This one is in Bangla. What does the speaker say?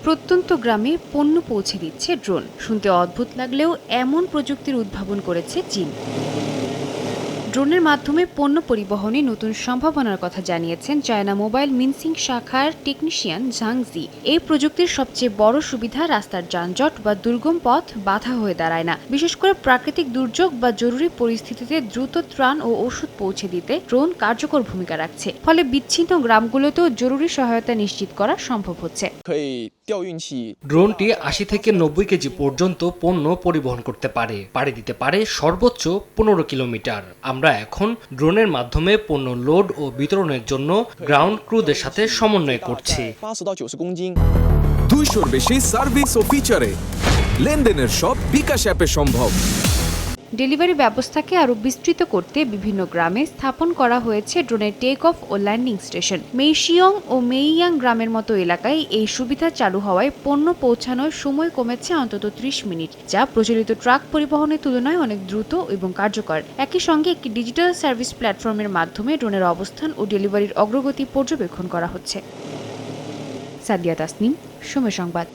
প্রত্যন্ত গ্রামে পণ্য পৌঁছে দিচ্ছে ড্রোন। শুনতে অদ্ভুত লাগলেও এমন প্রযুক্তির উদ্ভাবন করেছে চীন। ড্রোনের মাধ্যমে পণ্য পরিবহনে নতুন সম্ভাবনার কথা জানিয়েছেন চায়না মোবাইল মিনসিং শাখার টেকনিশিয়ান ঝাং জি। এই প্রযুক্তির সবচেয়ে বড় সুবিধা রাস্তার যানজট বা দুর্গম পথ বাধা হয়ে দাঁড়ায় না। বিশেষ করে প্রাকৃতিক দুর্যোগ বা জরুরি পরিস্থিতিতে দ্রুত ত্রাণ ও ওষুধ পৌঁছে দিতে ড্রোন কার্যকর ভূমিকা রাখছে। ফলে বিচ্ছিন্ন গ্রামগুলোতেও জরুরি সহায়তা নিশ্চিত করা সম্ভব হচ্ছে। ড্রোনটি ৮০ থেকে ৯০ কেজি পর্যন্ত পণ্য পরিবহন করতে পারে, পাড়ি দিতে পারে সর্বোচ্চ ১৫ কিলোমিটার। আমরা এখন ড্রোনের মাধ্যমে পণ্য লোড ও বিতরণের জন্য গ্রাউন্ড ক্রুদের সাথে সমন্বয় করছি। 200-র বেশি সার্ভিস ও ফিচারে লেনদেনের সব বিকাশ অ্যাপে সম্ভব। ডেলিভারি ব্যবস্থাকে আরও বিস্তৃত করতে বিভিন্ন গ্রামে স্থাপন করা হয়েছে ড্রোনের টেক অফ ও ল্যান্ডিং স্টেশন। মেইশিয়ং ও মেইয়াং গ্রামের মতো এলাকায় এই সুবিধা চালু হওয়ায় পণ্য পৌঁছানোর সময় কমেছে অন্তত ৩০ মিনিট, যা প্রচলিত ট্রাক পরিবহনের তুলনায় অনেক দ্রুত এবং কার্যকর। একই সঙ্গে একটি ডিজিটাল সার্ভিস প্ল্যাটফর্মের মাধ্যমে ড্রোনের অবস্থান ও ডেলিভারির অগ্রগতি পর্যবেক্ষণ করা হচ্ছে। সাদিয়া তাসনিম, সময় সংবাদ।